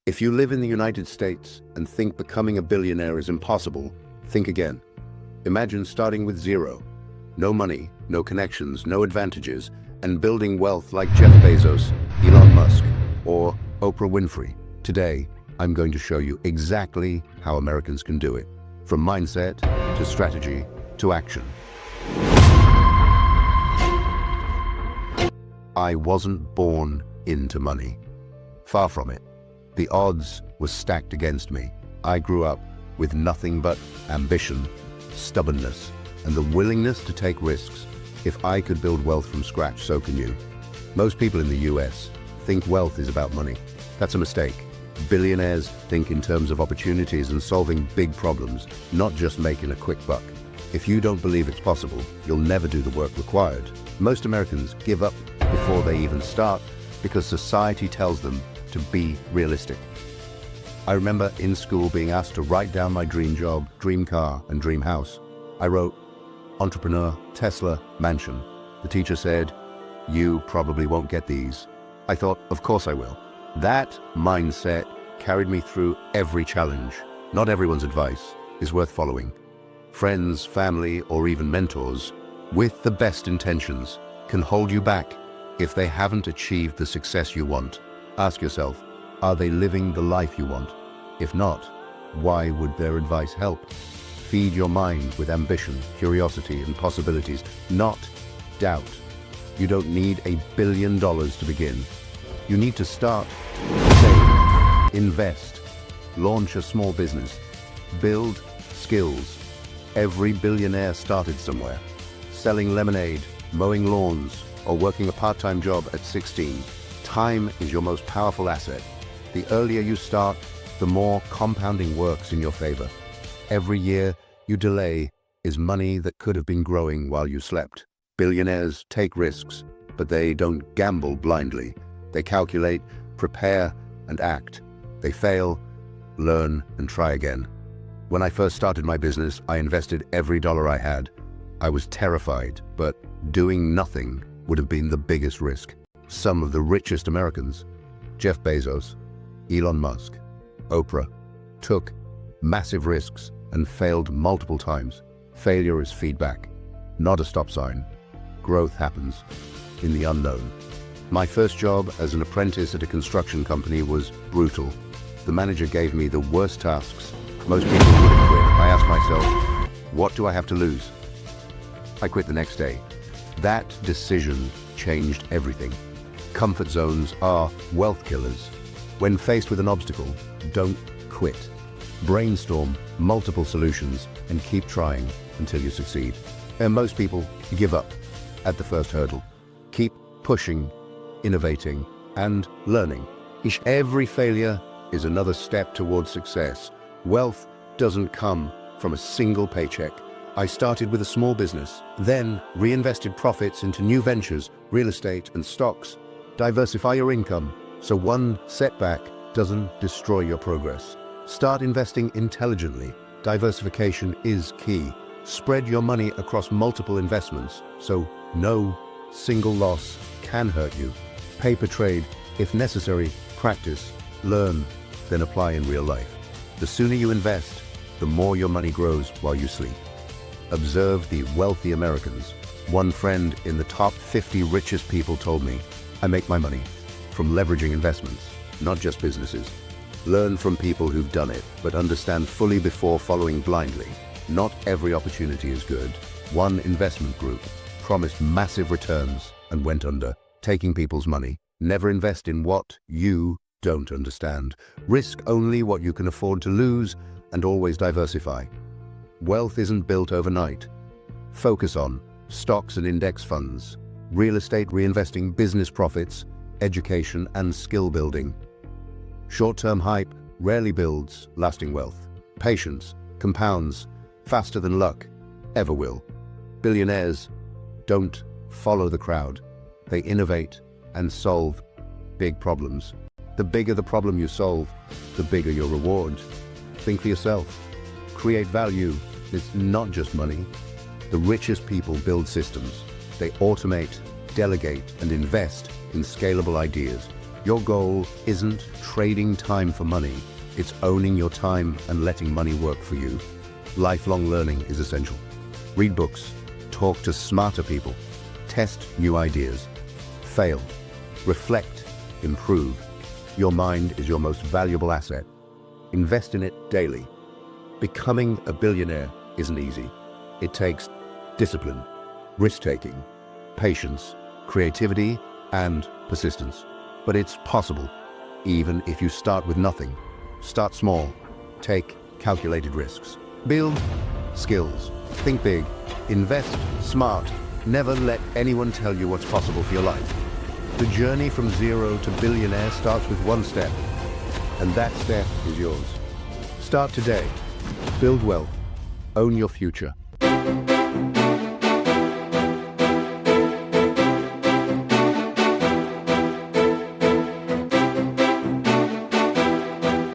If you live in the United States and think becoming a billionaire is impossible, think again. Imagine starting with zero. No money, no connections, no advantages, and building wealth like Jeff Bezos, Elon Musk, or Oprah Winfrey. Today, I'm going to show you exactly how Americans can do it, from mindset to strategy to action. I wasn't born into money. Far from it. The odds were stacked against me. I grew up with nothing but ambition, stubbornness, and the willingness to take risks. If I could build wealth from scratch, so can you. Most people in the US think wealth is about money. That's a mistake. Billionaires think in terms of opportunities and solving big problems, not just making a quick buck. If you don't believe it's possible, you'll never do the work required. Most Americans give up before they even start because society tells them to be realistic. I remember in school being asked to write down my dream job, dream car, and dream house. I wrote, entrepreneur, Tesla, mansion. The teacher said, "You probably won't get these." I thought, of course I will. That mindset carried me through every challenge. Not everyone's advice is worth following. Friends, family, or even mentors, with the best intentions, can hold you back if they haven't achieved the success you want. Ask yourself, are they living the life you want? If not, why would their advice help? Feed your mind with ambition, curiosity, and possibilities, not doubt. You don't need $1 billion to begin. You need to start, save, invest, launch a small business, build skills. Every billionaire started somewhere, selling lemonade, mowing lawns, or working a part-time job at 16. Time is your most powerful asset. The earlier you start, the more compounding works in your favor. Every year you delay is money that could have been growing while you slept. Billionaires take risks, but they don't gamble blindly. They calculate, prepare, and act. They fail, learn, and try again. When I first started my business, I invested every dollar I had. I was terrified, but doing nothing would have been the biggest risk. Some of the richest Americans, Jeff Bezos, Elon Musk, Oprah, took massive risks and failed multiple times. Failure is feedback, not a stop sign. Growth happens in the unknown. My first job as an apprentice at a construction company was brutal. The manager gave me the worst tasks. Most people would have quit. I asked myself, what do I have to lose? I quit the next day. That decision changed everything. Comfort zones are wealth killers. When faced with an obstacle, don't quit. Brainstorm multiple solutions and keep trying until you succeed. And most people give up at the first hurdle. Keep pushing, innovating, and learning. Every failure is another step towards success. Wealth doesn't come from a single paycheck. I started with a small business, then reinvested profits into new ventures, real estate, and stocks. Diversify your income so one setback doesn't destroy your progress. Start investing intelligently. Diversification is key. Spread your money across multiple investments so no single loss can hurt you. Paper trade if necessary. Practice, learn, then apply in real life. The sooner you invest, the more your money grows while you sleep. Observe the wealthy Americans. One friend in the top 50 richest people told me, I make my money from leveraging investments, not just businesses. Learn from people who've done it, but understand fully before following blindly. Not every opportunity is good. One investment group promised massive returns and went under, taking people's money. Never invest in what you don't understand. Risk only what you can afford to lose and always diversify. Wealth isn't built overnight. Focus on stocks and index funds, real estate reinvesting business profits, education and skill building. Short-term hype rarely builds lasting wealth. Patience compounds faster than luck ever will. Billionaires don't follow the crowd. They innovate and solve big problems. The bigger the problem you solve, the bigger your reward. Think for yourself. Create value. It's not just money. The richest people build systems. They automate, delegate, and invest in scalable ideas. Your goal isn't trading time for money, it's owning your time and letting money work for you. Lifelong learning is essential. Read books, talk to smarter people, test new ideas, fail, reflect, improve. Your mind is your most valuable asset. Invest in it daily. Becoming a billionaire isn't easy. It takes discipline, risk-taking, patience, creativity, and persistence. But it's possible, even if you start with nothing. Start small. Take calculated risks. Build skills. Think big. Invest smart. Never let anyone tell you what's possible for your life. The journey from zero to billionaire starts with one step, and that step is yours. Start today. Build wealth. Own your future.